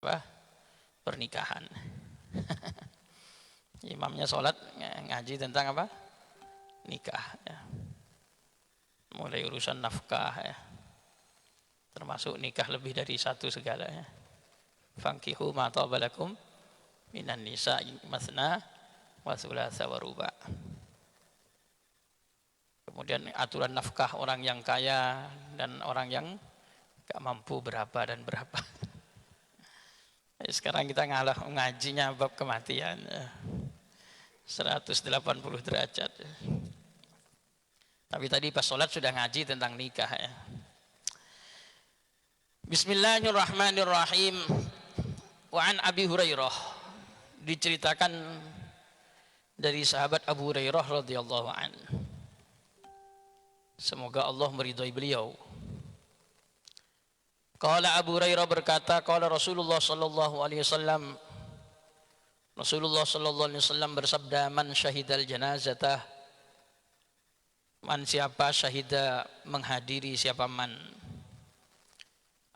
apa? Pernikahan. Imamnya sholat ngaji tentang apa? Nikah ya. Mulai urusan nafkah ya. Termasuk nikah lebih dari satu segala ya. Fankihu ma taba lakum minan nisa'i masna wa thulatha wa ruba'. Kemudian aturan nafkah orang yang kaya dan orang yang gak mampu berapa dan berapa. Sekarang kita ngajinya bab kematian 180 derajat. Tapi tadi pas sholat sudah ngaji tentang nikah ya. Bismillahirrahmanirrahim. Wa an Abi Hurairah, diceritakan dari sahabat Abu Hurairah radhiyallahu an. Semoga Allah meridhai beliau. Qala Abu Hurairah berkata, qala Rasulullah sallallahu alaihi wasallam, Rasulullah sallallahu alaihi wasallam bersabda, man syahidal janazatah, man siapa syahida menghadiri siapa man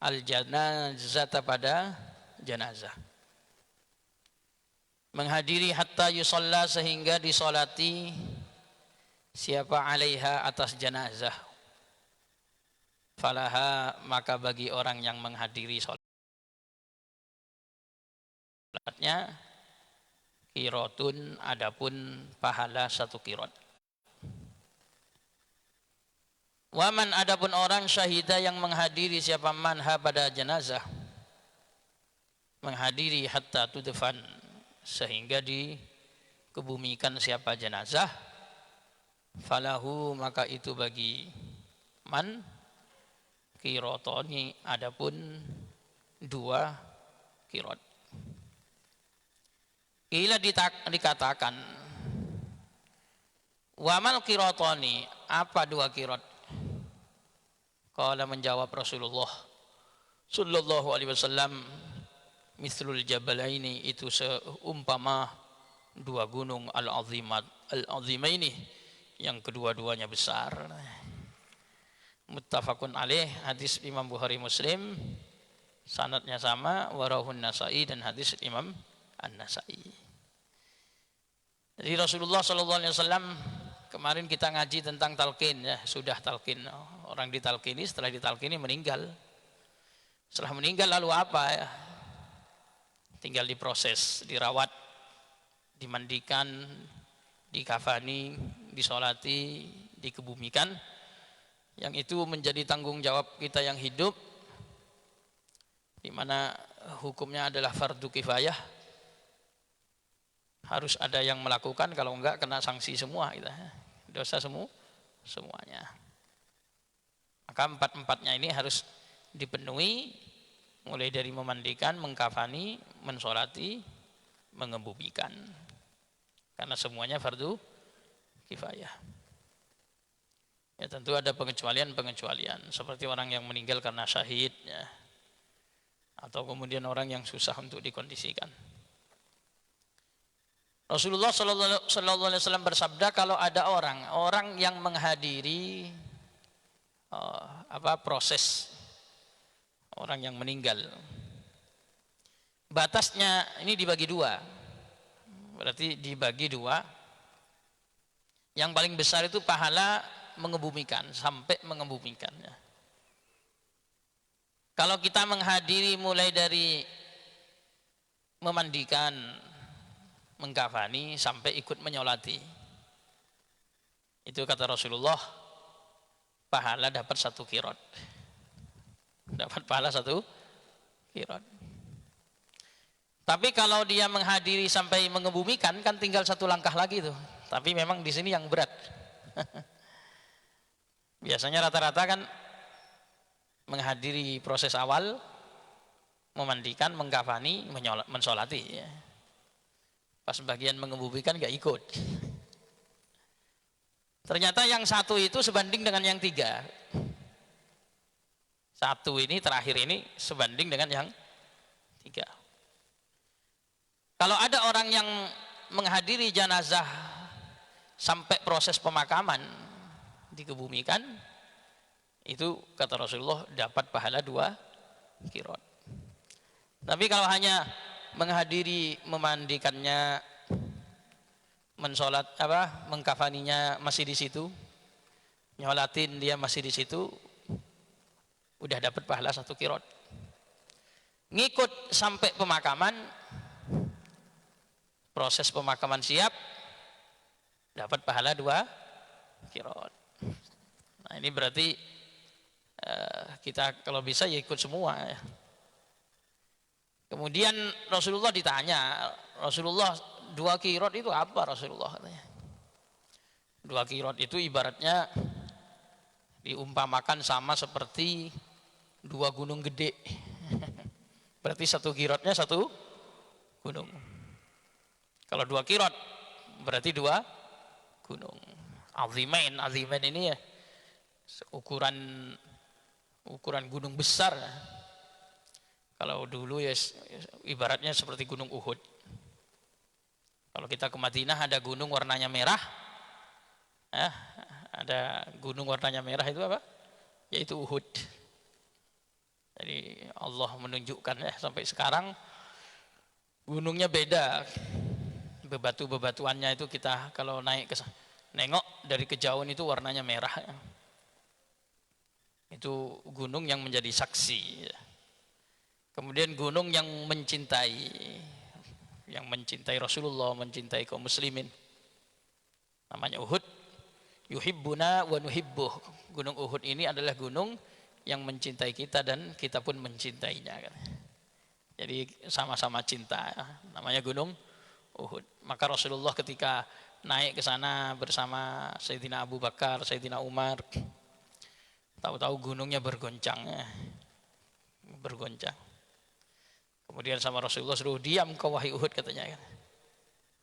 al janazata pada jenazah, menghadiri hatta yusalla sehingga disolati siapa alaiha atas jenazah, falaha maka bagi orang yang menghadiri sholatnya qirotun, adapun pahala satu qirot. Waman adapun orang syahida yang menghadiri siapa manha pada jenazah, menghadiri hatta tudfan sehingga dikebumikan siapa jenazah, falahu maka itu bagi man qirotoni, adapun dua qirot. Ila dikatakan wamal qirotoni, apa dua qirot? Qala menjawab Rasulullah sallallahu alaihi wasallam, mithlul jabalaini, itu seumpama dua gunung al-azimaini yang kedua-duanya besar. Muttafaqun alaih, hadis Imam Bukhari Muslim, sanadnya sama, warahun Nasa'i, dan hadis Imam An-Nasa'i. Jadi Rasulullah sallallahu alaihi wasallam, kemarin kita ngaji tentang talqin ya, sudah talqin. Orang ditalqini, setelah ditalqini meninggal. Setelah meninggal lalu apa ya? Tinggal diproses, dirawat, dimandikan, dikafani, disolati, dikebumikan. Yang itu menjadi tanggung jawab kita yang hidup, di mana hukumnya adalah fardu kifayah. Harus ada yang melakukan, kalau enggak kena sanksi semua kita. Dosa semuanya. Maka empat-empatnya ini harus dipenuhi, mulai dari memandikan, mengkafani, mensolati, mengebumikan. Karena semuanya fardu kifayah. Ya tentu ada pengecualian, seperti orang yang meninggal karena syahid ya. Atau kemudian orang yang susah untuk dikondisikan. Rasulullah sallallahu alaihi wasallam bersabda, kalau ada orang yang menghadiri proses orang yang meninggal, batasnya ini dibagi dua. Berarti dibagi dua. Yang paling besar itu pahala mengebumikan, sampai mengebumikan ya. Kalau kita menghadiri mulai dari memandikan, mengkafani, sampai ikut menyolati, itu kata Rasulullah, pahala dapat satu qirot. Dapat pahala satu qirot. Tapi kalau dia menghadiri sampai mengebumikan, kan tinggal satu langkah lagi tuh. Tapi memang di sini yang berat. Biasanya rata-rata kan menghadiri proses awal, memandikan, mengkafani, mensolati ya. Pas bagian mengebumikan gak ikut. Ternyata yang satu itu sebanding dengan yang tiga. Satu ini terakhir ini sebanding dengan yang tiga. Kalau ada orang yang menghadiri jenazah sampai proses pemakaman, dikebumikan, itu kata Rasulullah dapat pahala dua qirot. Tapi kalau hanya menghadiri, memandikannya, mensolat mengkafaninya masih di situ, nyolatin dia masih di situ, udah dapat pahala 1 qiraat. Ngikut sampai pemakaman, proses pemakaman siap, dapat pahala 2 qiraat. Nah ini berarti kita kalau bisa ya ikut semua ya. Kemudian Rasulullah ditanya, Rasulullah 2 qiraat itu apa Rasulullah katanya? 2 qiraat itu ibaratnya diumpamakan sama seperti 2 gunung gede. Berarti 1 qiraatnya 1 gunung. Kalau 2 qiraat berarti 2 gunung. Azimain ini ya ukuran gunung besar. Kalau dulu ya ibaratnya seperti gunung Uhud. Kalau kita ke Madinah ada gunung warnanya merah, ada gunung warnanya merah itu apa? Yaitu Uhud. Jadi Allah menunjukkan ya sampai sekarang gunungnya beda. Bebatuannya itu kita kalau naik ke nengok dari kejauhan itu warnanya merah. Itu gunung yang menjadi saksi. Kemudian gunung yang mencintai Rasulullah, mencintai kaum muslimin. Namanya Uhud. Yuhibbuna wa nuhibbuh. Gunung Uhud ini adalah gunung yang mencintai kita dan kita pun mencintainya. Jadi sama-sama cinta. Namanya Gunung Uhud. Maka Rasulullah ketika naik ke sana bersama Sayyidina Abu Bakar, Sayyidina Umar, tahu-tahu gunungnya bergoncang. Bergoncang. Kemudian sama Rasulullah suruh diam kau wahai Uhud katanya.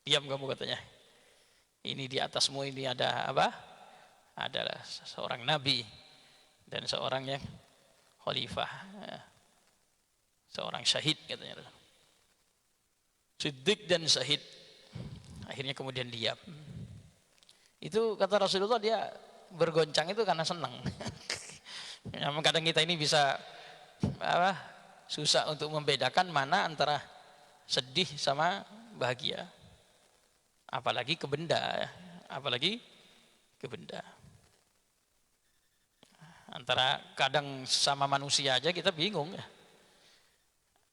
Diam kamu katanya. Ini di atasmu ini ada apa? Adalah seorang nabi dan seorang yang khalifah, seorang syahid katanya. Siddiq dan syahid. Akhirnya kemudian diam. Itu kata Rasulullah dia bergoncang itu karena senang. Kadang kita ini bisa susah untuk membedakan mana antara sedih sama bahagia. Apalagi ke benda, apalagi ke benda. Antara kadang sama manusia aja kita bingung ya.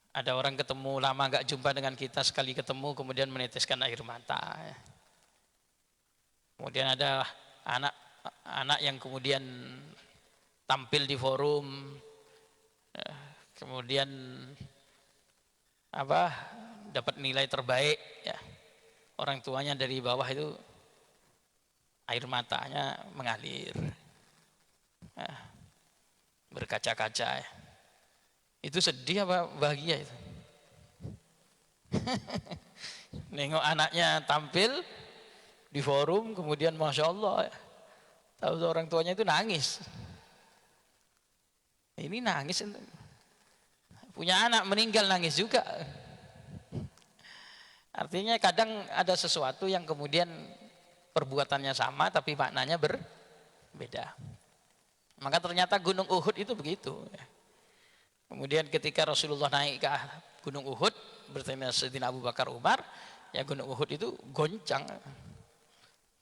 Ada orang ketemu lama gak jumpa dengan kita, sekali ketemu kemudian meneteskan air mata ya. Kemudian ada anak yang kemudian tampil di forum ya, kemudian dapat nilai terbaik ya. Orang tuanya dari bawah itu air matanya mengalir ya, berkaca-kaca ya. Itu sedih apa bahagia itu? Nengok anaknya tampil di forum kemudian Masya Allah ya. Tahu orang tuanya itu nangis. Ini nangis, punya anak meninggal nangis juga. Artinya kadang ada sesuatu yang kemudian perbuatannya sama tapi maknanya berbeda. Maka ternyata Gunung Uhud itu begitu. Kemudian ketika Rasulullah naik ke Gunung Uhud bersama Sayyidina Abu Bakar Umar, ya Gunung Uhud itu goncang.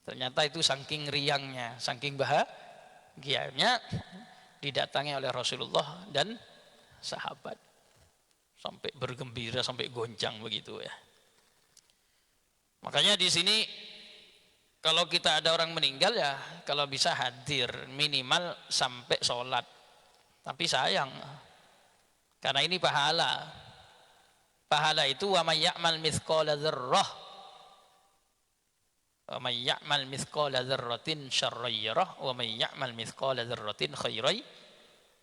Ternyata itu saking riangnya, saking bahagianya didatangi oleh Rasulullah dan sahabat. Sampai bergembira, sampai goncang begitu ya. Makanya di sini kalau kita ada orang meninggal ya kalau bisa hadir minimal sampai sholat. Tapi sayang karena ini pahala. Pahala itu wa may ya'mal mithqala dzarrah wa may ya'mal mithqala dzarratin syarran yarah wa may ya'mal mithqala dzarratin khairan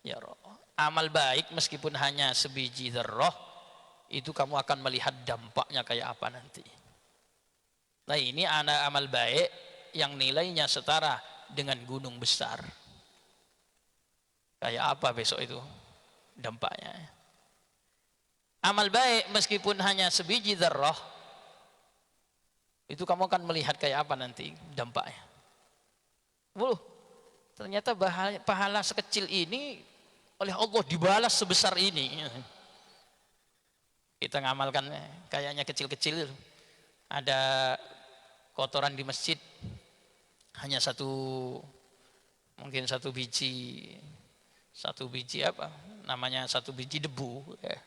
yarah. Amal baik meskipun hanya sebiji dzarrah itu kamu akan melihat dampaknya kayak apa nanti. Nah ini amal baik yang nilainya setara dengan gunung besar. Kayak apa besok itu dampaknya. Amal baik meskipun hanya sebiji dzarrah itu kamu akan melihat kayak apa nanti dampaknya. Ternyata pahala sekecil ini oleh Allah dibalas sebesar ini. Kita ngamalkan kayaknya kecil-kecil, ada kotoran di masjid hanya mungkin satu biji apa namanya, satu biji debu ya.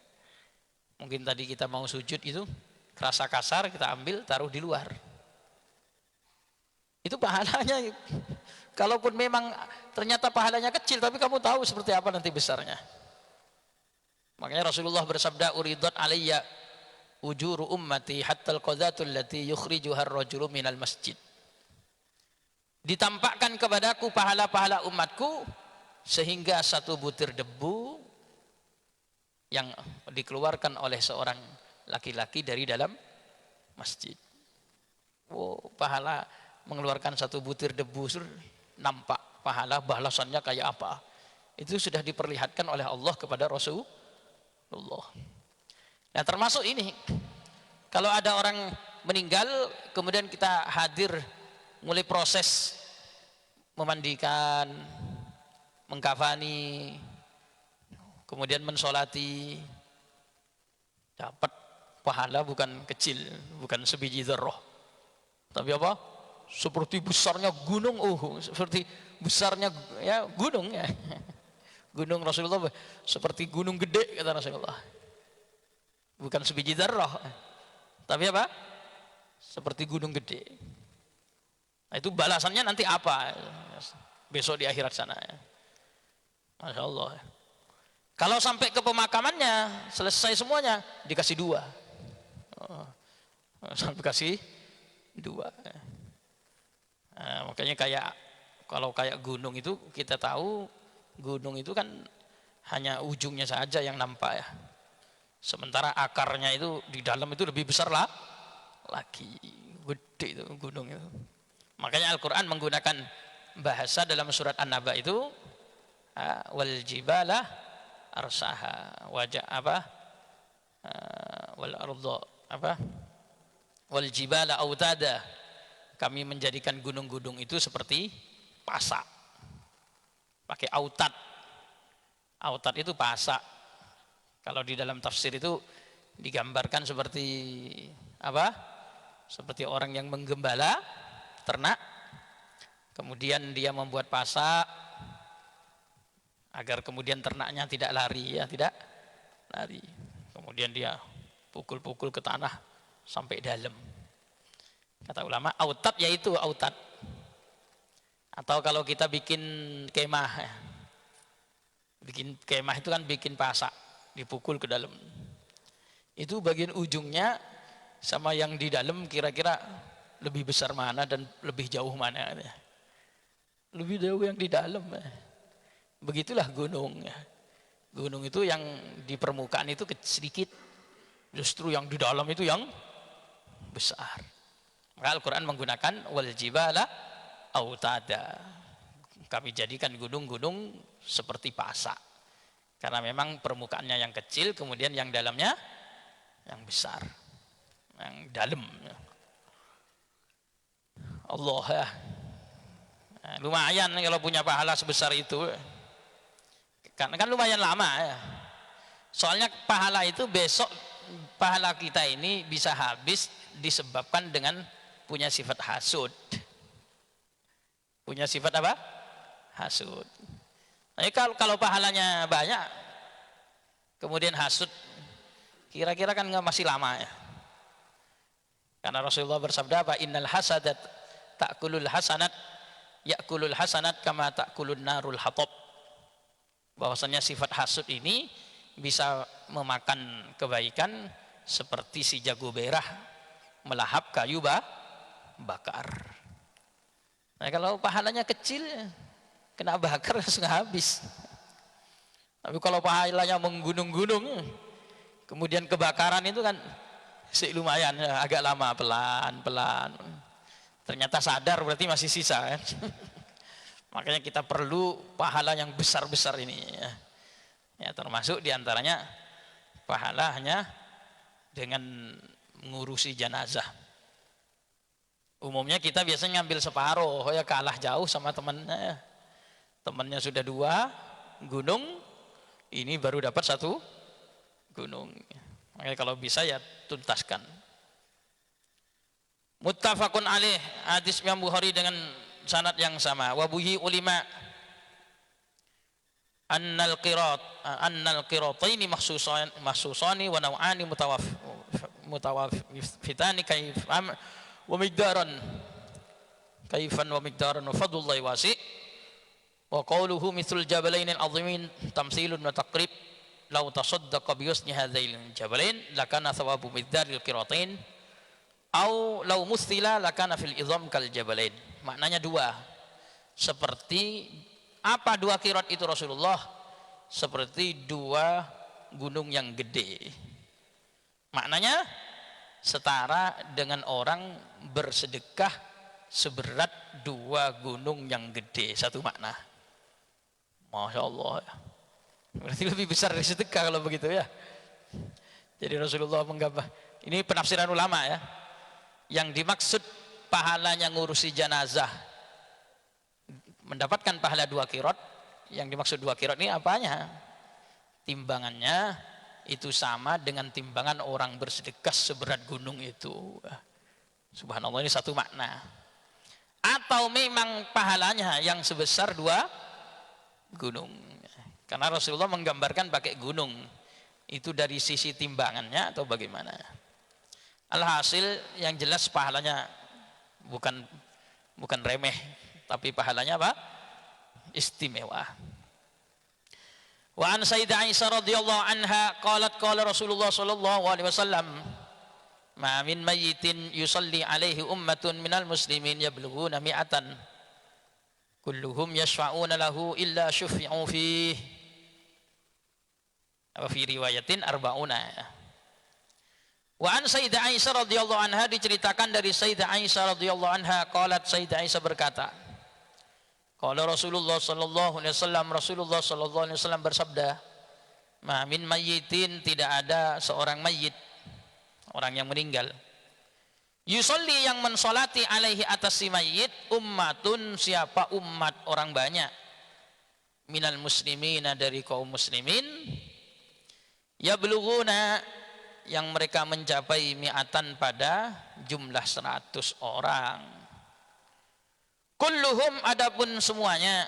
Mungkin tadi kita mau sujud itu kerasa kasar, kita ambil taruh di luar, itu pahalanya. Kalaupun memang ternyata pahalanya kecil, tapi kamu tahu seperti apa nanti besarnya. Makanya Rasulullah bersabda, uridat alayya ujuru ummati hatta al-qadhatul lati yukhrijuha ar-rajulu minal masjid. Ditampakkan kepadaku pahala-pahala umatku sehingga satu butir debu yang dikeluarkan oleh seorang laki-laki dari dalam masjid. Oh, pahala mengeluarkan satu butir debu, nampak pahala balasannya kayak apa. Itu sudah diperlihatkan oleh Allah kepada Rasulullah. Nah, termasuk ini, kalau ada orang meninggal kemudian kita hadir mulai proses memandikan, mengkafani, kemudian mensolati, dapat pahala bukan kecil, bukan sebiji dzarrah, tapi apa? Seperti besarnya gunung, seperti besarnya ya gunung ya. Gunung Rasulullah seperti gunung gede kata Rasulullah. Bukan sebiji dzarrah, tapi apa? Seperti gunung gede. Nah, itu balasannya nanti apa? Besok di akhirat sana ya. Masya Allah. Kalau sampai ke pemakamannya selesai semuanya, dikasih 2. Sampai kasih 2. Nah, makanya kalau kayak gunung itu, kita tahu gunung itu kan hanya ujungnya saja yang nampak ya. Sementara akarnya itu di dalam itu lebih besar lagi, gede itu gunung itu. Makanya Al-Quran menggunakan bahasa dalam surat An-Naba itu wal jibala arsaha wajah apa wal arda apa wal jibala autada, kami menjadikan gunung-gunung itu seperti pasak, pakai autad. Autad itu pasak. Kalau di dalam tafsir itu digambarkan seperti apa? Seperti orang yang menggembala ternak, kemudian dia membuat pasak agar kemudian ternaknya tidak lari ya, tidak lari. Kemudian dia pukul-pukul ke tanah sampai dalam. Kata ulama, autad yaitu autad. Atau kalau kita bikin kemah ya. Bikin kemah itu kan bikin pasak, dipukul ke dalam. Itu bagian ujungnya sama yang di dalam kira-kira lebih besar mana dan lebih jauh mana? Lebih jauh yang di dalam. Begitulah gunung. Gunung itu yang di permukaan itu sedikit, justru yang di dalam itu yang besar. Maka Al-Quran menggunakan wal jibala autada. Kami jadikan gunung-gunung seperti pasak. Karena memang permukaannya yang kecil, kemudian yang dalamnya yang besar, yang dalam. Allah ya. Nah, lumayan kalau punya pahala sebesar itu. Karena kan lumayan lama ya. Soalnya pahala itu besok, pahala kita ini bisa habis disebabkan dengan punya sifat hasud. Punya sifat apa? Hasud. Nah, kalau pahalanya banyak, kemudian hasud, kira-kira kan nggak masih lama ya. Karena Rasulullah bersabda apa? Innal hasadat ta'kulul hasanat ya'kulul hasanat kama ta'kulun narul hatab. Bahwasanya sifat hasud ini bisa memakan kebaikan seperti si jago merah melahap kayu bakar. Nah, kalau pahalanya kecil, kena bakar langsung habis. Tapi kalau pahalanya menggunung-gunung, kemudian kebakaran itu kan lumayan, agak lama, pelan-pelan. Ternyata sadar berarti masih sisa kan. Makanya kita perlu pahala yang besar-besar ini ya. Ya, termasuk diantaranya pahala hanya dengan mengurusi jenazah. Umumnya kita biasanya ngambil separuh, ya kalah jauh sama temannya. Temannya sudah 2 gunung, ini baru dapat 1 gunung. Makanya kalau bisa ya tuntaskan. Muttafaqun alaih, hadis Imam Bukhari dengan sanad yang sama. Wa bihi ulima annal qirataini mahsusani wa naw'ani mutawafitani kaifan wa miqdaran wa fadlullahi wasi' wa qawluhu mithlul jabalain al-'azimin tamthilun wa taqrib law tasaddaqa bi husni hadzail jabalain lakana thawabu miqdaril qiratain au law musthila lakana fil idham kal jabalain. Maknanya dua. Seperti apa dua qirat itu Rasulullah? Seperti dua gunung yang gede. Maknanya setara dengan orang bersedekah seberat dua gunung yang gede. Satu makna. Masya Allah. Berarti lebih besar dari sedekah kalau begitu ya. Jadi Rasulullah menggambar. Ini penafsiran ulama ya. Yang dimaksud pahalanya ngurusi jenazah mendapatkan pahala dua qirat. Yang dimaksud dua qirat ini apanya? Timbangannya itu sama dengan timbangan orang bersedekah seberat gunung itu. Subhanallah, ini satu makna. Atau memang pahalanya yang sebesar dua gunung. Karena Rasulullah menggambarkan pakai gunung. Itu dari sisi timbangannya atau bagaimana? Alhasil yang jelas pahalanya bukan remeh, tapi pahalanya apa? Istimewa. Wa an Sayyidah Aisyah radhiyallahu anha qalat qala Rasulullah sallallahu alaihi wasallam ma min mayyitin yusalli alaihi ummatun minal muslimin yablughuna mi'atan kulluhum yashfa'una lahu illa syufi'u fihi wa fi riwayatin arba'una. Wa an Sayyidah Aisyah radhiyallahu anha, diceritakan dari Sayyidah Aisyah radhiyallahu anha qalat, Sayyidah Aisyah berkata, qala Rasulullah sallallahu alaihi wasallam, Rasulullah sallallahu alaihi wasallam bersabda, ma min mayyitin, tidak ada seorang mayyit, orang yang meninggal, yusolli, yang mensolati alaihi atas si mayyit, ummatun, siapa umat, orang banyak, minal muslimina, dari kaum muslimin, yablughuna, yang mereka mencapai mi'atan, pada jumlah 100 orang. Kulluhum, adapun semuanya,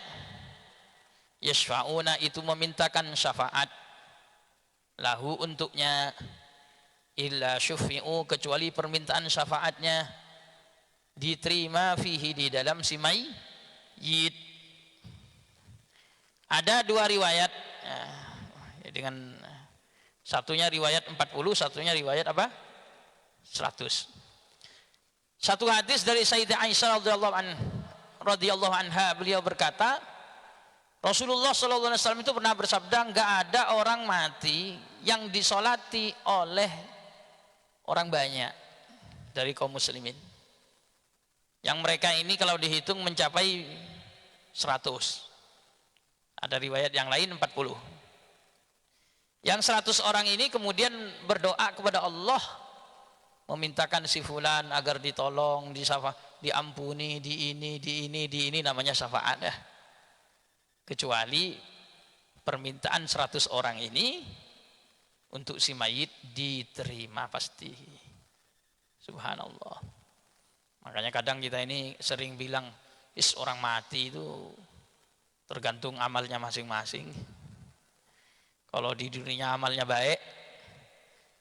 yashfa'una, itu memintakan syafaat, lahu, untuknya, illa syufi'u, kecuali permintaan syafaatnya diterima, fihi, di dalam si mayyit. Ada dua riwayat dengan satunya riwayat 40, satunya riwayat apa? 100. Satu hadis dari Sayyidah Aisyah radhiyallahu anha, beliau berkata, Rasulullah sallallahu alaihi wasallam itu pernah bersabda, enggak ada orang mati yang disolati oleh orang banyak dari kaum muslimin. Yang mereka ini kalau dihitung mencapai 100. Ada riwayat yang lain 40. Yang 100 orang ini kemudian berdoa kepada Allah, memintakan si fulan agar ditolong, diampuni, di ini, namanya syafaat ya. Kecuali permintaan 100 orang ini untuk si mayit diterima pasti. Subhanallah. Makanya kadang kita ini sering bilang, orang mati itu tergantung amalnya masing-masing. Kalau di dunia amalnya baik,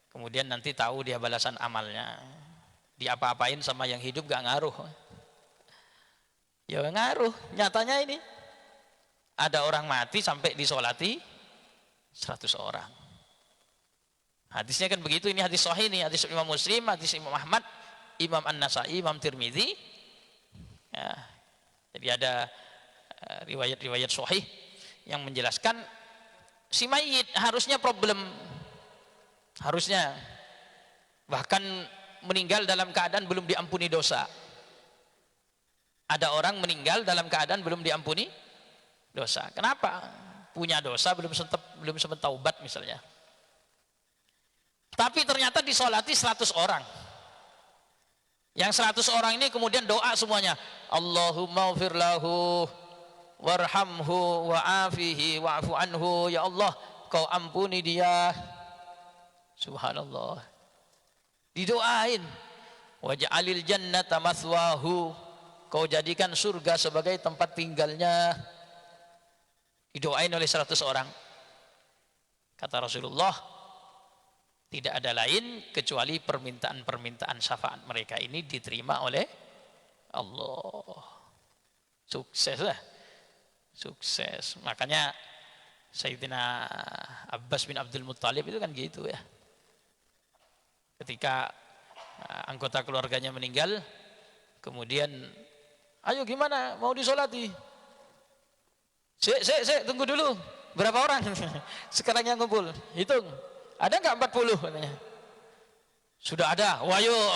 kemudian nanti tahu dia balasan amalnya. Diapa-apain sama yang hidup gak ngaruh. Ya ngaruh, nyatanya ini. Ada orang mati sampai disolati 100 orang. Hadisnya kan begitu, ini hadis sahih, ini hadis Imam Muslim, hadis Imam Ahmad, Imam An-Nasai, Imam Tirmidzi. Ya, jadi ada riwayat-riwayat sahih yang menjelaskan si mayit harusnya harusnya bahkan meninggal dalam keadaan belum diampuni dosa. Ada orang meninggal dalam keadaan belum diampuni dosa. Kenapa? Punya dosa belum sempat taubat misalnya. Tapi ternyata disolati 100 orang. Yang 100 orang ini kemudian doa semuanya, Allahumma ghfir lahu warhamhu wa'afihi wa'fu anhu, ya Allah kau ampuni dia, Subhanallah. Didoain. Waj'alil jannata mathwahu. Kau jadikan surga sebagai tempat tinggalnya. Didoain oleh 100 orang. Kata Rasulullah, tidak ada lain kecuali permintaan-permintaan syafaat mereka ini diterima oleh Allah. Sukses lah. Sukses. Makanya Sayyidina Abbas bin Abdul Muttalib itu kan gitu ya. Ketika anggota keluarganya meninggal, kemudian, ayo gimana, mau disolati? Sik, tunggu dulu. Berapa orang sekarang yang ngumpul? Hitung. Ada nggak 40? Katanya. Sudah ada. Wayo.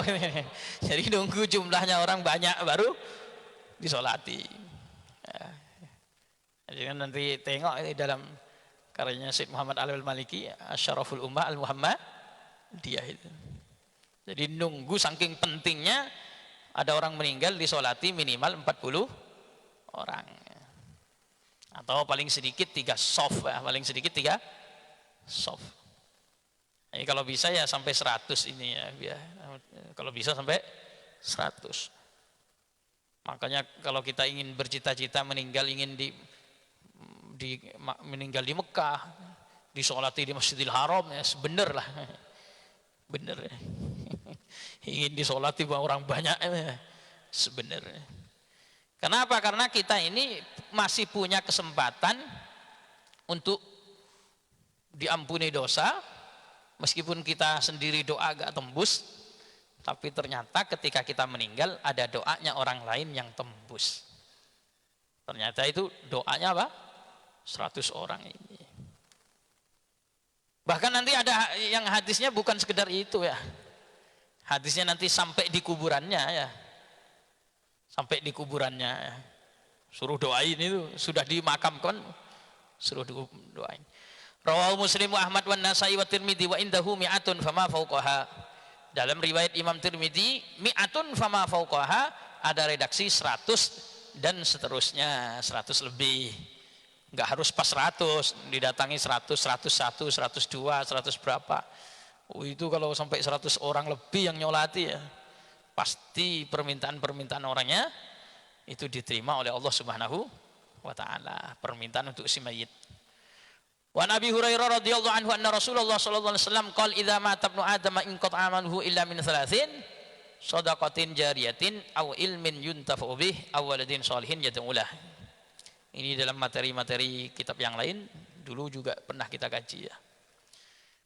Jadi nunggu jumlahnya orang banyak baru disolati. Jadi nanti tengok ini dalam karyanya Syed Muhammad Al-Maliki, Asy-Syaraful Ummah Al-Muhammadiyah itu. Jadi nunggu saking pentingnya ada orang meninggal disolati minimal 40 orang. Atau paling sedikit 3 sof, paling sedikit 3 sof. Jadi kalau bisa ya sampai 100 ini ya. Kalau bisa sampai 100. Makanya kalau kita ingin bercita-cita meninggal, ingin meninggal di Mekah, disolati di Masjidil Haram, ya bener lah. Bener ya. Ingin disolati orang banyak ya. Sebenarnya. Kenapa? Karena kita ini masih punya kesempatan untuk diampuni dosa, meskipun kita sendiri doa agak tembus, tapi ternyata ketika kita meninggal ada doanya orang lain yang tembus. Ternyata itu doanya apa? 100 orang ini. Bahkan nanti ada yang hadisnya bukan sekedar itu ya. Hadisnya nanti sampai di kuburannya ya. Sampai di kuburannya ya. Suruh doain itu, sudah dimakamkan, suruh doain. Rawahu Muslim wa Ahmad wa Nasai wa Tirmidzi wa indahu mi'atun fama fauqaha. Dalam riwayat Imam Tirmidzi, mi'atun fama fauqaha, ada redaksi 100 dan seterusnya, 100 lebih. Enggak harus pas 100, didatangi 100, 101, 102, 100 berapa. Itu kalau sampai 100 orang lebih yang nyolati ya, pasti permintaan-permintaan orangnya itu diterima oleh Allah Subhanahu wa taala, permintaan untuk si mayit. Wa Nabi Hurairah radhiyallahu anhu anna Rasulullah sallallahu alaihi wasallam qala idza mata ibnu adam in qata'a amaluhu illa min thalathin shadaqatin jariyatin aw ilmin yuntafa'u bih aw waladin shalihin yad'u lah. Ini dalam materi-materi kitab yang lain dulu juga pernah kita kaji ya.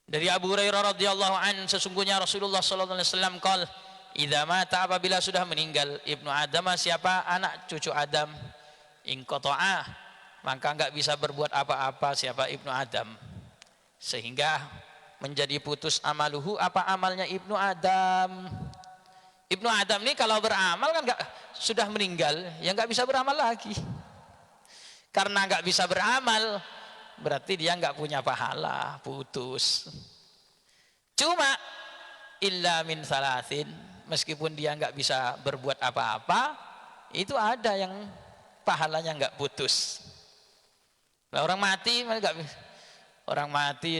Dari Abu Hurairah radhiyallahu an, sesungguhnya Rasulullah sallallahu alaihi wasallam qala idza mata, apabila sudah meninggal ibnu adam, siapa anak cucu Adam, in qata'a, maka enggak bisa berbuat apa-apa siapa ibnu Adam, sehingga menjadi putus amaluhu, apa amalnya ibnu Adam. Ibnu Adam ini kalau beramal kan enggak, sudah meninggal ya enggak bisa beramal lagi. Karena enggak bisa beramal berarti dia enggak punya pahala, putus. Cuma illa min salasin, meskipun dia enggak bisa berbuat apa-apa, itu ada yang pahalanya enggak putus. Nah, orang mati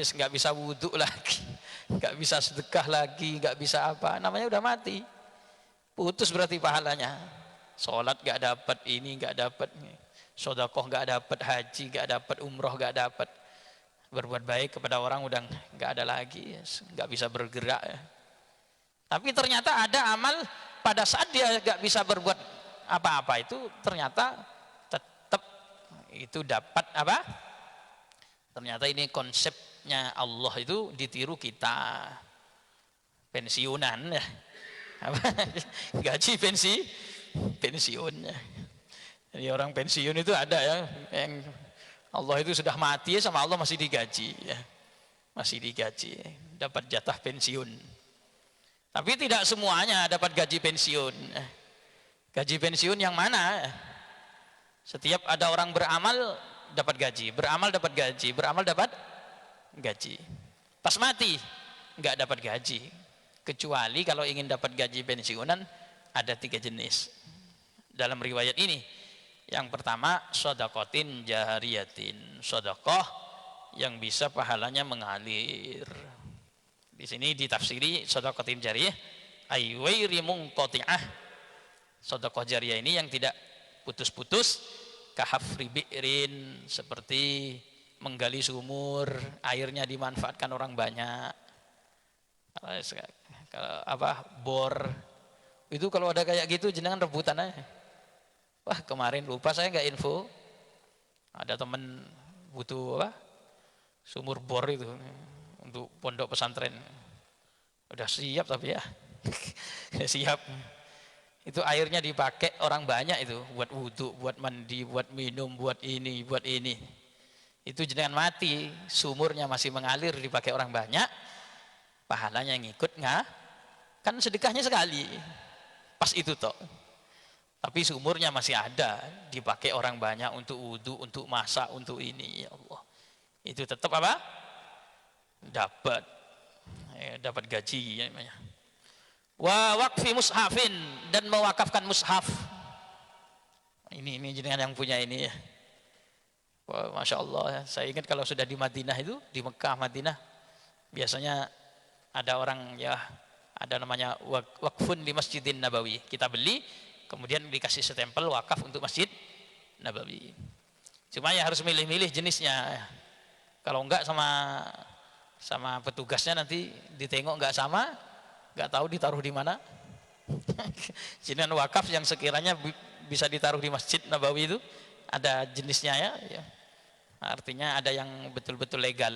enggak bisa wudhu lagi, enggak bisa sedekah lagi, enggak bisa apa, namanya udah mati. Putus berarti pahalanya. Salat enggak dapat, ini enggak dapat, sedekah enggak dapat, haji enggak dapat, umroh enggak dapat. Berbuat baik kepada orang udah enggak ada lagi, enggak bisa bergerak ya. Tapi ternyata ada amal pada saat dia enggak bisa berbuat apa-apa itu ternyata tetap itu dapat apa? Ternyata ini konsepnya Allah itu ditiru kita. Pensiunan ya. Apa? Gaji pensiunnya. Jadi orang pensiun itu ada ya, yang Allah itu sudah mati sama Allah masih digaji ya. Masih digaji, dapat jatah pensiun. Tapi tidak semuanya dapat gaji pensiun. Gaji pensiun yang mana? Setiap ada orang beramal dapat gaji, beramal dapat gaji, beramal dapat gaji. Pas mati enggak dapat gaji. Kecuali kalau ingin dapat gaji pensiunan ada 3 jenis. Dalam riwayat ini, yang pertama shadaqatin jariyatin, sedekah yang bisa pahalanya mengalir. Di sini ditafsiri shadaqatin jariyah ay ghairi munqati'ah. Sedekah jariyah ini yang tidak putus-putus, kahafri bi'rin, seperti menggali sumur, airnya dimanfaatkan orang banyak. Kalau bor itu kalau ada kayak gitu jenengan rebutan aja. Wah, kemarin lupa saya nggak info, ada temen butuh sumur bor itu untuk pondok pesantren. Udah siap tapi ya siap. Itu airnya dipakai orang banyak itu, buat wudhu, buat mandi, buat minum, buat ini, buat ini. Itu jenengan mati, sumurnya masih mengalir dipakai orang banyak, pahalanya yang ikut kan sedekahnya sekali, pas itu toh. Tapi sumurnya masih ada, dipakai orang banyak untuk wudhu, untuk masak, untuk ini, ya Allah. Itu tetap dapat gaji ya namanya. Wa waqfi mushafin, dan mewakafkan mushaf. Ini jenengan yang punya ini ya. Wah, Masya Allah ya. Saya ingat kalau sudah di Madinah itu, di Mekah Madinah, biasanya ada orang ya, ada namanya wakfun di Masjidin Nabawi. Kita beli, kemudian dikasih stempel wakaf untuk Masjid Nabawi. Cuma ya harus milih-milih jenisnya. Kalau enggak sama petugasnya nanti ditengok enggak sama, nggak tahu ditaruh di mana. Jenengan wakaf yang sekiranya bisa ditaruh di Masjid Nabawi itu ada jenisnya ya. Artinya ada yang betul-betul legal.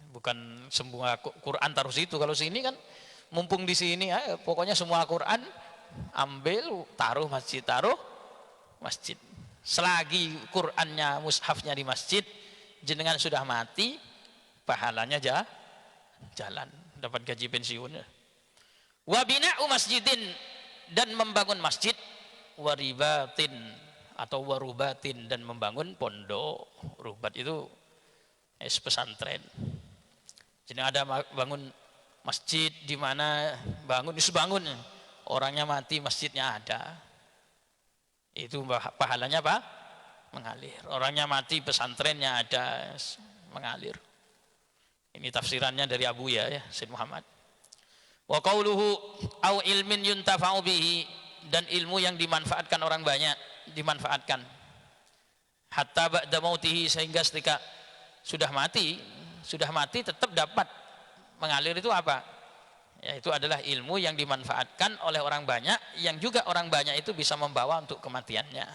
Bukan semua Quran taruh situ. Kalau sini kan mumpung di sini pokoknya semua Quran ambil, taruh masjid. Selagi Qurannya, mushafnya di masjid, jenengan sudah mati, pahalanya jalan, dapat gaji pensiun. Wa bina'u masjidin, dan membangun masjid, waribatin atau warubatin, dan membangun pondok. Rubat itu pesantren. Jadi ada bangun masjid di mana bangun, orangnya mati masjidnya ada. Itu pahalanya mengalir. Orangnya mati pesantrennya ada, mengalir. Ini tafsirannya dari Abu ya Sayyid Muhammad. Wa qauluhu au ilmin yuntafa'u bihi, dan ilmu yang dimanfaatkan orang banyak, dimanfaatkan. Hatta ba'da mautihi, sehingga ketika sudah mati tetap dapat mengalir. Itu apa? Yaitu adalah ilmu yang dimanfaatkan oleh orang banyak, yang juga orang banyak itu bisa membawa untuk kematiannya.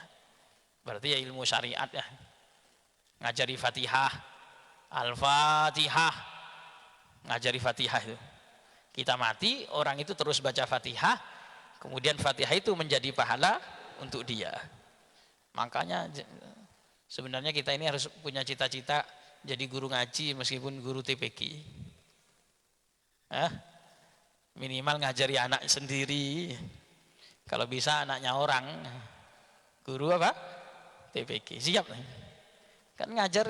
Berarti ya ilmu syariat ya. Ngajari Fatihah, Al-Fatihah, ngajari Fatihah itu. Kita mati, orang itu terus baca Fatihah, kemudian Fatihah itu menjadi pahala untuk dia. Makanya sebenarnya kita ini harus punya cita-cita jadi guru ngaji meskipun guru TPQ. Minimal ngajari anak sendiri. Kalau bisa anaknya orang. Guru TPQ. Siap. Kan ngajar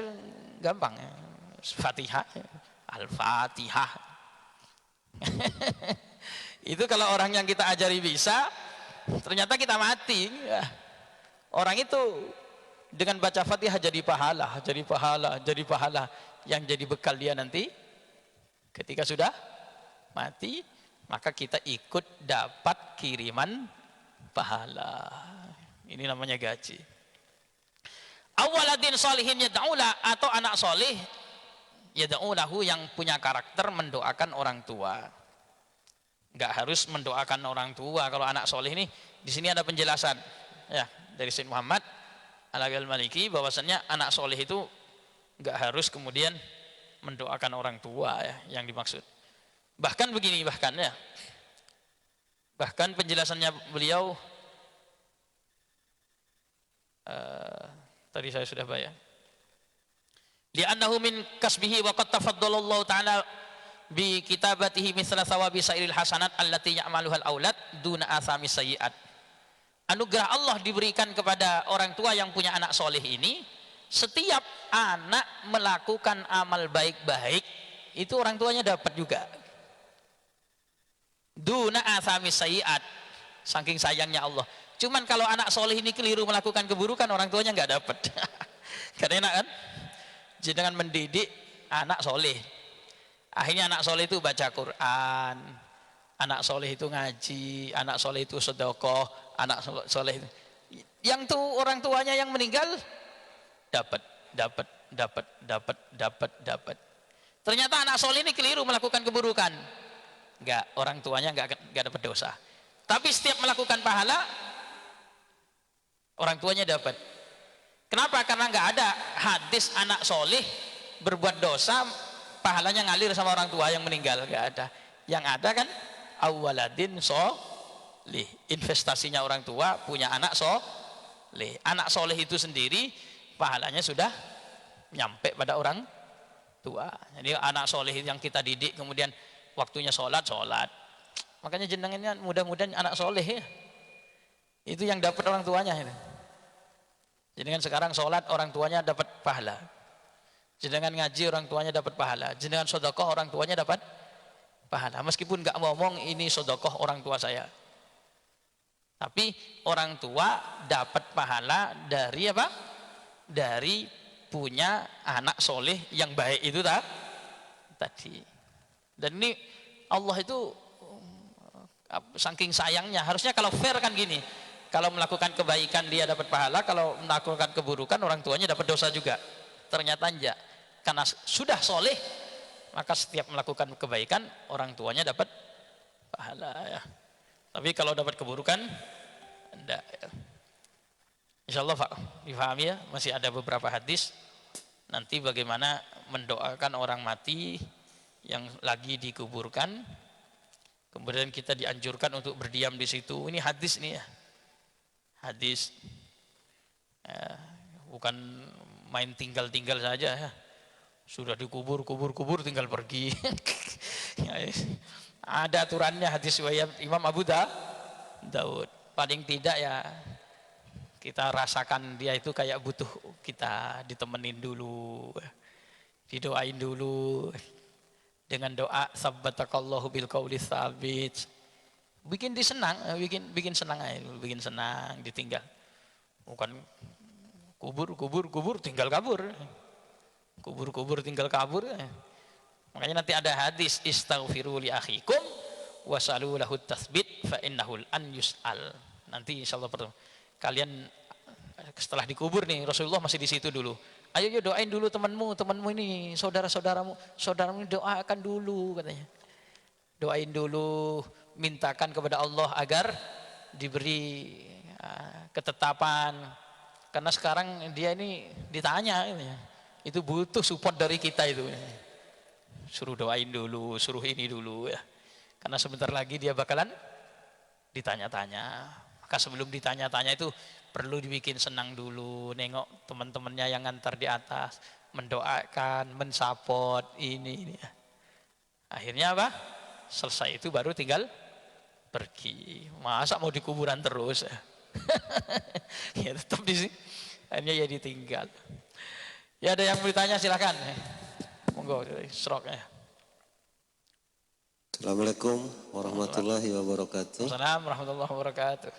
gampang ya. Fatihah, Al-Fatihah. Itu kalau orang yang kita ajari bisa, ternyata kita mati. Orang itu dengan baca Fatihah jadi pahala, yang jadi bekal dia nanti ketika sudah mati, maka kita ikut dapat kiriman pahala. Ini namanya gaji. Awaladin solihin yad'ula, atau anak solih yad'ulahu, yang punya karakter mendoakan orang tua. Enggak harus mendoakan orang tua. Kalau anak solih ini, di sini ada penjelasan ya dari Sayyid Muhammad Al-Maliki, bahwasannya anak solih itu enggak harus kemudian mendoakan orang tua ya, yang dimaksud. Bahkan begini, bahkan penjelasannya beliau tadi saya sudah bayang. Li'annahu min kasbihi wa qad tafaddalallahu ta'ala bi kitabatihi mithla thawabi sa'iril hasanat allati ya'maluhal aulad duna athami sayyi'at. Anugerah Allah diberikan kepada orang tua yang punya anak soleh ini, setiap anak melakukan amal baik-baik itu orang tuanya dapat juga. Duna athami sayyi'at, saking sayangnya Allah. Cuman kalau anak soleh ini keliru melakukan keburukan, orang tuanya nggak dapat. Kan enak kan? Jangan mendidik anak soleh. Akhirnya anak soleh itu baca Quran, anak soleh itu ngaji, anak soleh itu sedekah, anak soleh itu. Yang tuh orang tuanya yang meninggal dapat, dapat, dapat, dapat, dapat, dapat. Ternyata anak soleh ini keliru melakukan keburukan. Enggak, orang tuanya enggak dapat dosa. Tapi setiap melakukan pahala, orang tuanya dapat. Kenapa? Karena enggak ada hadis anak soleh berbuat dosa pahalanya ngalir sama orang tua yang meninggal, enggak ada. Yang ada kan awaladin soleh, investasinya orang tua punya anak soleh. Anak soleh itu sendiri pahalanya sudah nyampe pada orang tua. Jadi anak soleh yang kita didik kemudian waktunya sholat. Makanya jenengannya mudah-mudahan anak soleh ya. Itu yang dapat orang tuanya itu. Jenengan sekarang sholat orang tuanya dapat pahala. Jenengan ngaji orang tuanya dapat pahala. Jenengan sedekah orang tuanya dapat pahala. Meskipun nggak ngomong ini sedekah orang tua saya. Tapi orang tua dapat pahala dari apa? Dari punya anak soleh yang baik itu tadi. Dan ini Allah itu saking sayangnya, harusnya kalau fair kan gini, kalau melakukan kebaikan dia dapat pahala, kalau melakukan keburukan orang tuanya dapat dosa juga. Ternyata enggak, karena sudah soleh maka setiap melakukan kebaikan orang tuanya dapat pahala ya. Tapi kalau dapat keburukan enggak ya. Insyaallah Pak difahami ya, masih ada beberapa hadis nanti bagaimana mendoakan orang mati yang lagi dikuburkan, kemudian kita dianjurkan untuk berdiam di situ. Ini hadis nih ya, hadis ya, bukan main tinggal saja ya. Sudah dikubur tinggal pergi. Ada aturannya, hadis riwayat Imam Abu Daud. Paling tidak ya kita rasakan dia itu kayak butuh kita ditemenin dulu, didoain dulu dengan doa sabbatakallahu bil qauli tsabit. Bikin disenang, bikin senang aja, bikin senang ditinggal. Bukan kubur tinggal kabur. Kubur tinggal kabur. Makanya nanti ada hadis istaghfiru li akhikum wasalu lahu tatsbit fa innahu an yus'al. Nanti insyaallah kalian setelah dikubur nih, Rasulullah masih di situ dulu. Ayo doain dulu temanmu ini, saudaramu ini doakan dulu katanya. Doain dulu, mintakan kepada Allah agar diberi ketetapan. Karena sekarang dia ini ditanya katanya. Itu butuh support dari kita itu. Suruh doain dulu, suruh ini dulu ya. Karena sebentar lagi dia bakalan ditanya-tanya. Maka sebelum ditanya-tanya itu perlu dibikin senang dulu, nengok teman-temannya yang ngantar di atas, mendoakan, mensupport ini ya. Akhirnya apa? Selesai itu baru tinggal pergi. Masa mau di kuburan terus ya? Ya tetap di sini. Akhirnya ya ditinggal. Ya ada yang mau ditanya silakan. Monggo seroknya. Assalamualaikum warahmatullahi wabarakatuh. Assalamualaikum warahmatullahi wabarakatuh.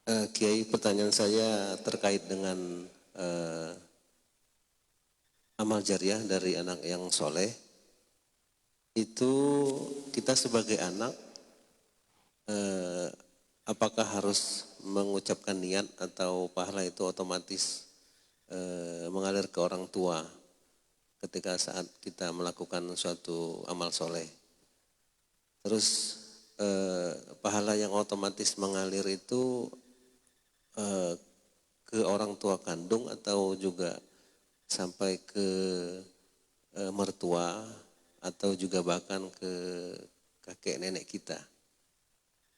Kiai, pertanyaan saya terkait dengan amal jariah dari anak yang soleh. Itu kita sebagai anak, apakah harus mengucapkan niat atau pahala itu otomatis mengalir ke orang tua ketika saat kita melakukan suatu amal soleh? Terus pahala yang otomatis mengalir itu ke orang tua kandung atau juga sampai ke mertua atau juga bahkan ke kakek nenek kita?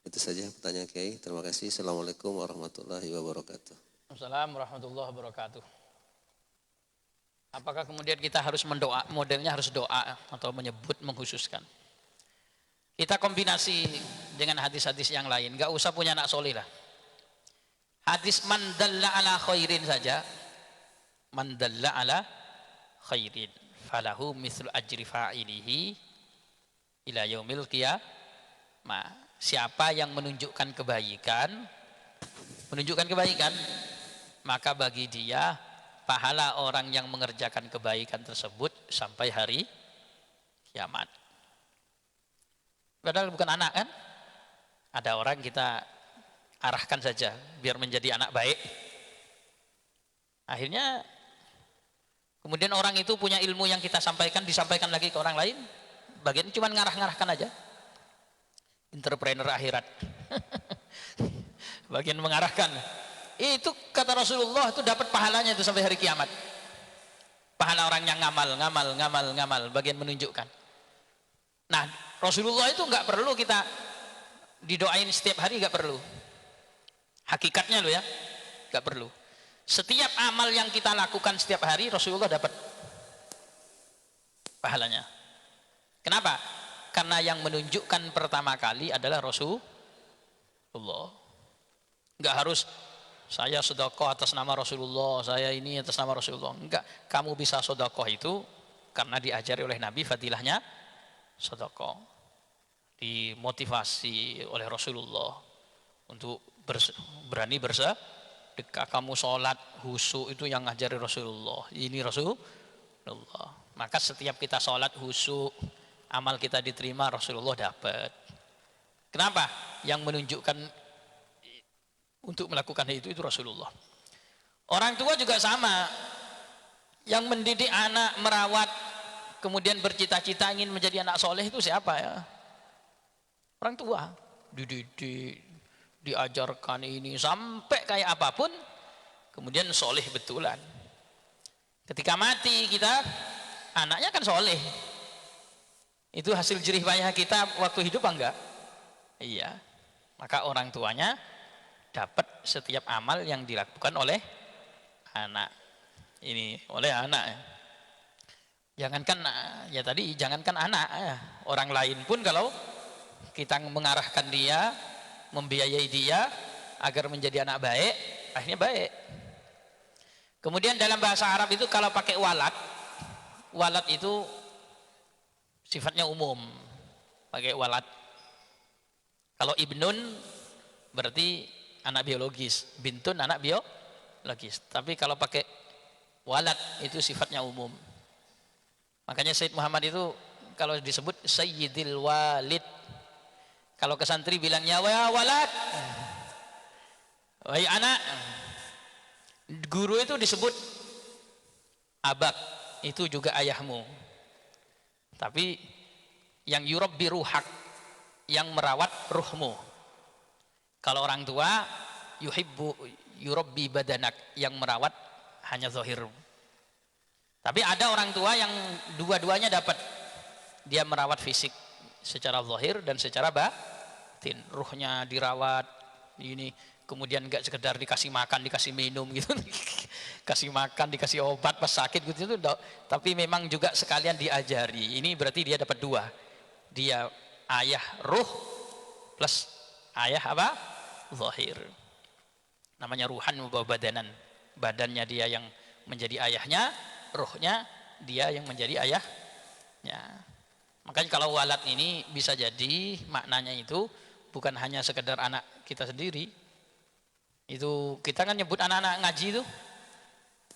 Itu saja pertanyaan Kiai. Terima kasih. Assalamualaikum warahmatullahi wabarakatuh. Assalamualaikum warahmatullahi wabarakatuh. Apakah kemudian kita harus mendoa, modelnya harus doa atau menyebut, mengkhususkan? Kita kombinasi dengan hadis-hadis yang lain, gak usah punya anak soleh lah. Hadis man dalla ala khairin saja, man dalla ala khairin falahu mislu ajri fa'ilihi ila yaumil qiyamah. Siapa yang menunjukkan kebaikan, maka bagi dia pahala orang yang mengerjakan kebaikan tersebut sampai hari kiamat. Padahal bukan anak kan? Ada orang kita arahkan saja biar menjadi anak baik. Akhirnya kemudian orang itu punya ilmu yang kita sampaikan, disampaikan lagi ke orang lain. Bagian cuma ngarah-ngarahkan aja. Entrepreneur akhirat. Bagian mengarahkan. Itu kata Rasulullah itu dapat pahalanya itu sampai hari kiamat. Pahala orang yang ngamal. Bagian menunjukkan. Nah, Rasulullah itu nggak perlu kita didoain setiap hari, nggak perlu. Hakikatnya loh ya, nggak perlu. Setiap amal yang kita lakukan setiap hari Rasulullah dapat pahalanya. Kenapa? Karena yang menunjukkan pertama kali adalah Rasulullah. Nggak harus saya sedekah atas nama Rasulullah, saya ini atas nama Rasulullah. Enggak, kamu bisa sedekah itu karena diajari oleh Nabi fadilahnya sedekah. Dimotivasi oleh Rasulullah untuk berani bersedekah. Kamu sholat khusyuk itu yang ngajari Rasulullah. Ini Rasulullah. Maka setiap kita sholat khusyuk, amal kita diterima, Rasulullah dapat. Kenapa? Yang menunjukkan untuk melakukan itu Rasulullah. Orang tua juga sama. Yang mendidik anak, merawat, kemudian bercita-cita ingin menjadi anak soleh itu siapa ya? Orang tua. Dididik, diajarkan ini sampai kayak apapun, kemudian soleh betulan. Ketika mati kita, anaknya kan soleh. Itu hasil jerih payah kita waktu hidup enggak? Iya. Maka orang tuanya dapat setiap amal yang dilakukan oleh anak. Ini oleh anak. Jangankan ya tadi, jangankan anak, orang lain pun kalau kita mengarahkan dia, membiayai dia agar menjadi anak baik, akhirnya baik. Kemudian dalam bahasa Arab itu kalau pakai walad, walad itu sifatnya umum, pakai walad. Kalau ibnun berarti anak biologis, bintun anak biologis. Tapi kalau pakai walad itu sifatnya umum. Makanya Sayyid Muhammad itu kalau disebut Sayyidil Walid, kalau ke santri bilangnya wa walad, wahai anak. Guru itu disebut abak, itu juga ayahmu. Tapi yang yurabbi ruhak, yang merawat ruhmu. Kalau orang tua yuhibbu yurabbi badanak, yang merawat hanya zahir. Tapi ada orang tua yang dua-duanya dapat. Dia merawat fisik secara zahir dan secara batin. Ruhnya dirawat ini, kemudian enggak sekedar dikasih makan, dikasih minum gitu. Kasih makan, dikasih obat pas sakit gitu itu, tapi memang juga sekalian diajari. Ini berarti dia dapat dua. Dia ayah ruh plus ayah apa? Zahir. Namanya ruhan wa badanan. Badannya dia yang menjadi ayahnya, ruhnya dia yang menjadi ayahnya. Makanya kalau walad ini bisa jadi maknanya itu bukan hanya sekedar anak kita sendiri. Itu kita kan nyebut anak-anak ngaji itu,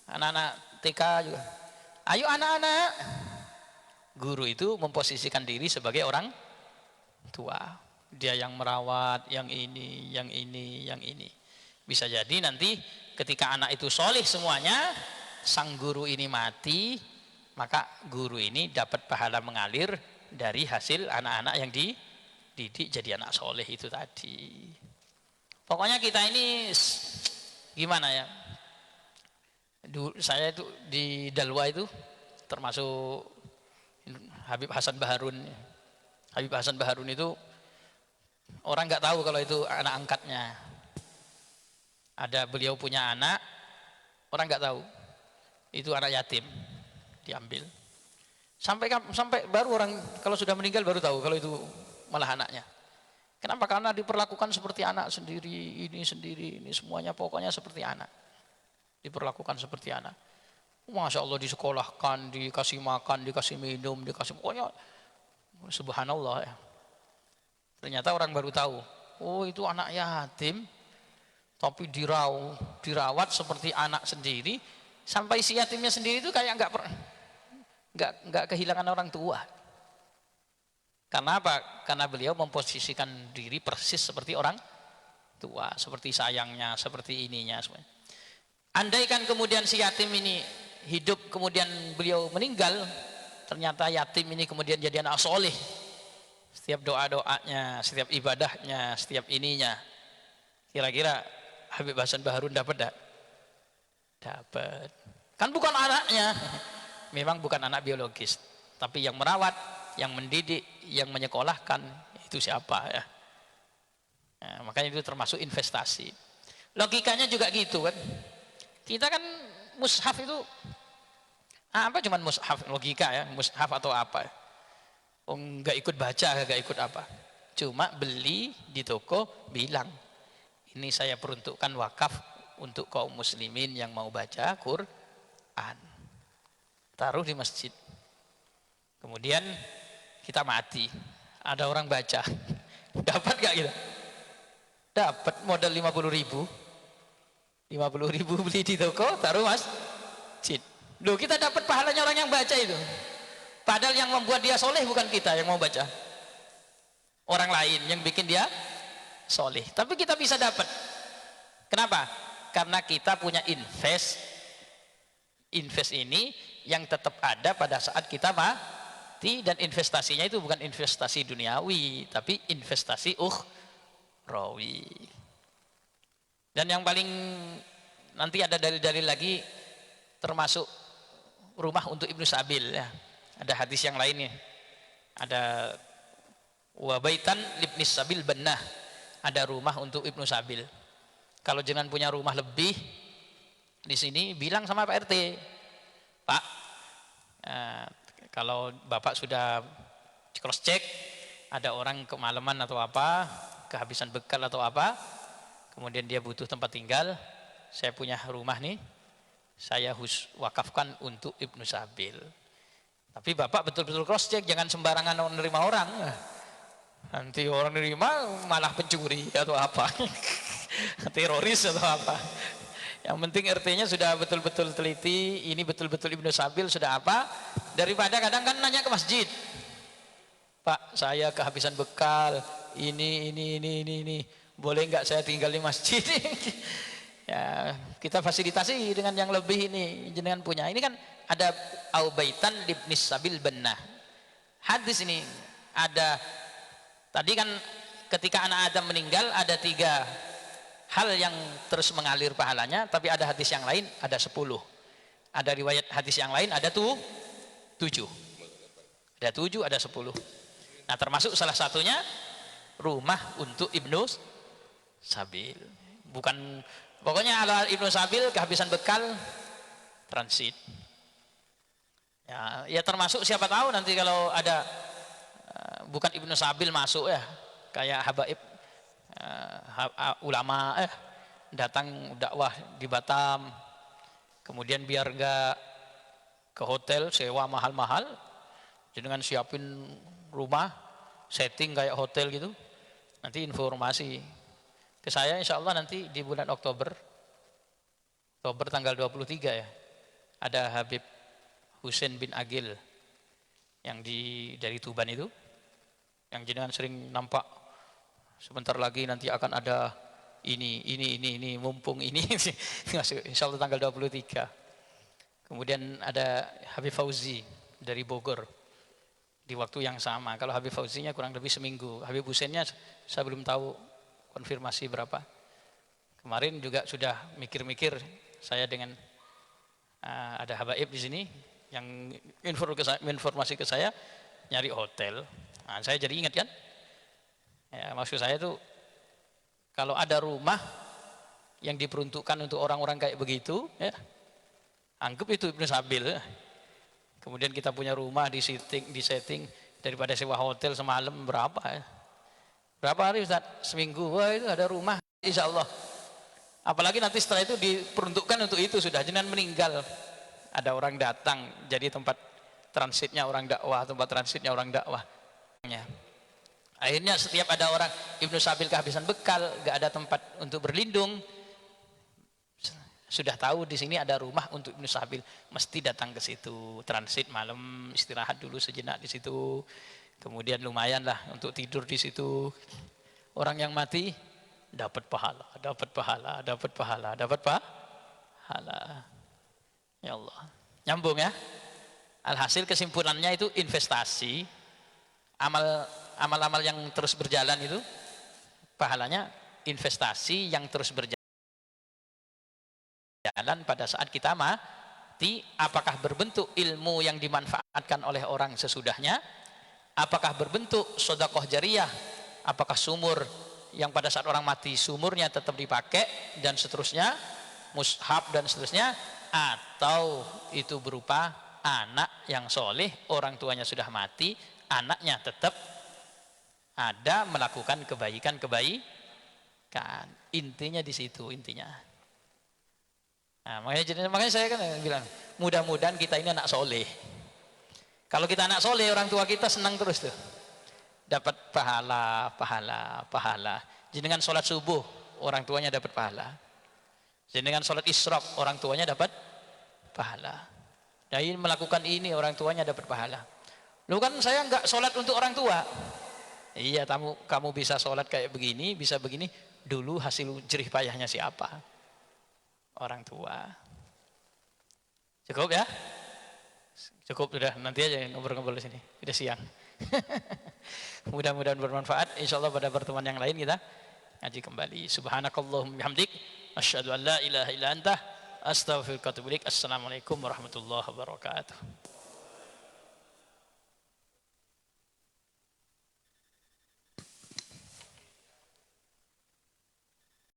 anak-anak TK juga. Ayo anak-anak. Guru itu memposisikan diri sebagai orang tua. Dia yang merawat, yang ini, yang ini, yang ini. Bisa jadi nanti ketika anak itu soleh semuanya, sang guru ini mati, maka guru ini dapat pahala mengalir dari hasil anak-anak yang dididik jadi anak soleh itu tadi. Pokoknya kita ini gimana ya? Saya itu di Dalwa itu termasuk Habib Hasan Baharun. Habib Hasan Baharun itu orang nggak tahu kalau itu anak angkatnya. Ada beliau punya anak, orang nggak tahu. Itu anak yatim, diambil. Sampai baru orang kalau sudah meninggal baru tahu kalau itu malah anaknya. Kenapa? Karena diperlakukan seperti anak sendiri, ini semuanya pokoknya seperti anak. Diperlakukan seperti anak. Masya Allah, disekolahkan, dikasih makan, dikasih minum, dikasih, pokoknya subhanallah ya. Ternyata orang baru tahu, oh itu anak yatim, tapi dirawat seperti anak sendiri, Sampai si yatimnya sendiri itu kayak nggak kehilangan orang tua. Karena apa? Karena beliau memposisikan diri persis seperti orang tua, seperti sayangnya, seperti ininya. Andaikan kemudian si yatim ini hidup, kemudian beliau meninggal, ternyata yatim ini kemudian jadi anak soleh, setiap doa-doanya, setiap ibadahnya, setiap ininya, kira-kira Habib Hasan Baharun dapat? Dapat. Kan bukan anaknya, memang bukan anak biologis, tapi yang merawat, yang mendidik, yang menyekolahkan itu siapa ya? Nah, makanya itu termasuk investasi. Logikanya juga gitu kan. Kita kan mushaf itu apa, cuman mushaf logika ya, mushaf atau apa? Oh, nggak ikut baca, nggak ikut apa. Cuma beli di toko, bilang ini saya peruntukkan wakaf untuk kaum muslimin yang mau baca Quran. Taruh di masjid. Kemudian kita mati, ada orang baca. Dapat gak kita? Dapat modal 50.000 beli di toko, taruh masjid. Loh, kita dapat pahalanya orang yang baca itu. Padahal yang membuat dia soleh bukan kita yang mau baca, orang lain yang bikin dia soleh. Tapi kita bisa dapat. Kenapa? Karena kita punya invest ini yang tetap ada pada saat kita mati, dan investasinya itu bukan investasi duniawi, tapi investasi ukhrawi. Dan yang paling nanti ada dalil-dalil lagi, termasuk rumah untuk Ibnu Sabil ya. Ada hadis yang lainnya, ada wabaitan libnis sabil bannah, ada rumah untuk Ibnu Sabil. Kalau jangan punya rumah lebih di sini, bilang sama Pak RT, Pak, kalau Bapak sudah cross check, ada orang kemalaman atau apa, kehabisan bekal atau apa, kemudian dia butuh tempat tinggal, saya punya rumah nih, saya wakafkan untuk Ibnu Sabil. Tapi Bapak betul-betul cross check, jangan sembarangan menerima orang. Nanti orang nerima malah pencuri atau apa, teroris atau apa. Yang penting RT-nya sudah betul-betul teliti, ini betul-betul Ibnu Sabil sudah apa, daripada kadang kan nanya ke masjid, Pak saya kehabisan bekal, ini, boleh nggak saya tinggal di masjid? Ya, kita fasilitasi dengan yang lebih ini, jenengan punya. Ini kan ada aubaitan libnis sabil bannah. Hadis ini ada, tadi kan ketika anak Adam meninggal ada 3 hal yang terus mengalir pahalanya, tapi ada hadis yang lain ada 10. Ada riwayat hadis yang lain ada 7. Ada 7, ada 10. Nah, termasuk salah satunya rumah untuk Ibnu Sabil. Bukan, pokoknya ala Ibnu Sabil kehabisan bekal, transit. Ya termasuk siapa tahu nanti kalau ada bukan Ibnu Sabil masuk ya, kayak habaib ulama datang dakwah di Batam, kemudian biar enggak ke hotel sewa mahal-mahal, dengan siapin rumah setting kayak hotel gitu, nanti informasi ke saya, insya Allah nanti di bulan Oktober tanggal 23 ya, ada Habib Husain bin Agil yang dari Tuban itu, yang jenengan sering nampak, sebentar lagi nanti akan ada ini mumpung ini insya Allah tanggal 23. Kemudian ada Habib Fauzi dari Bogor di waktu yang sama. Kalau Habib Fauzinya kurang lebih seminggu, Habib Husainnya saya belum tahu konfirmasi berapa. Kemarin juga sudah mikir-mikir saya dengan ada habaib di sini yang informasi ke saya nyari hotel. Nah, saya jadi ingat kan, ya, maksud saya tuh kalau ada rumah yang diperuntukkan untuk orang-orang kayak begitu, ya, anggap itu Ibnu Sabil. Kemudian kita punya rumah di setting daripada sewa hotel semalam berapa ya? Berapa hari Ustaz? Seminggu. Wah, itu ada rumah insya Allah. Apalagi nanti setelah itu diperuntukkan untuk itu, sudah jenengan meninggal, ada orang datang jadi tempat transitnya orang dakwah, akhirnya setiap ada orang Ibnu Sabil kehabisan bekal, gak ada tempat untuk berlindung, Sudah tahu di sini ada rumah untuk Ibnu Sabil, mesti datang ke situ, transit malam, istirahat dulu sejenak di situ. Kemudian lumayan lah untuk tidur di situ. Orang yang mati dapat pahala, dapat pahala, dapat pahala, dapat pahala. Ya Allah. Nyambung ya? Alhasil kesimpulannya itu investasi, amal-amal yang terus berjalan itu pahalanya investasi yang terus berjalan pada saat kita mati. Apakah berbentuk ilmu yang dimanfaatkan oleh orang sesudahnya, apakah berbentuk sedekah jariyah, apakah sumur yang pada saat orang mati sumurnya tetap dipakai dan seterusnya, mushaf dan seterusnya, atau itu berupa anak yang soleh, orang tuanya sudah mati, anaknya tetap ada melakukan kebaikan. Intinya di situ intinya. Nah, makanya saya kan bilang, mudah-mudahan kita ini anak soleh. Kalau kita anak soleh, orang tua kita senang terus tuh, dapat pahala. Jenengan sholat subuh, orang tuanya dapat pahala. Jenengan sholat isyraq, orang tuanya dapat pahala. Dan melakukan ini, orang tuanya dapat pahala. Lu kan saya nggak sholat untuk orang tua. Iya, kamu bisa sholat kayak begini, bisa begini. Dulu hasil jerih payahnya siapa? Orang tua. Cukup ya? Cukup sudah, nanti aja ngobrol-ngobrol di sini. Sudah siang. Mudah-mudahan bermanfaat. Insyaallah pada pertemuan yang lain kita ngaji kembali. Subhanakallahumma bihamdik, asyhadu an la ilaha illa anta, astaghfiruka wa atubu ilaik. Assalamualaikum warahmatullahi wabarakatuh.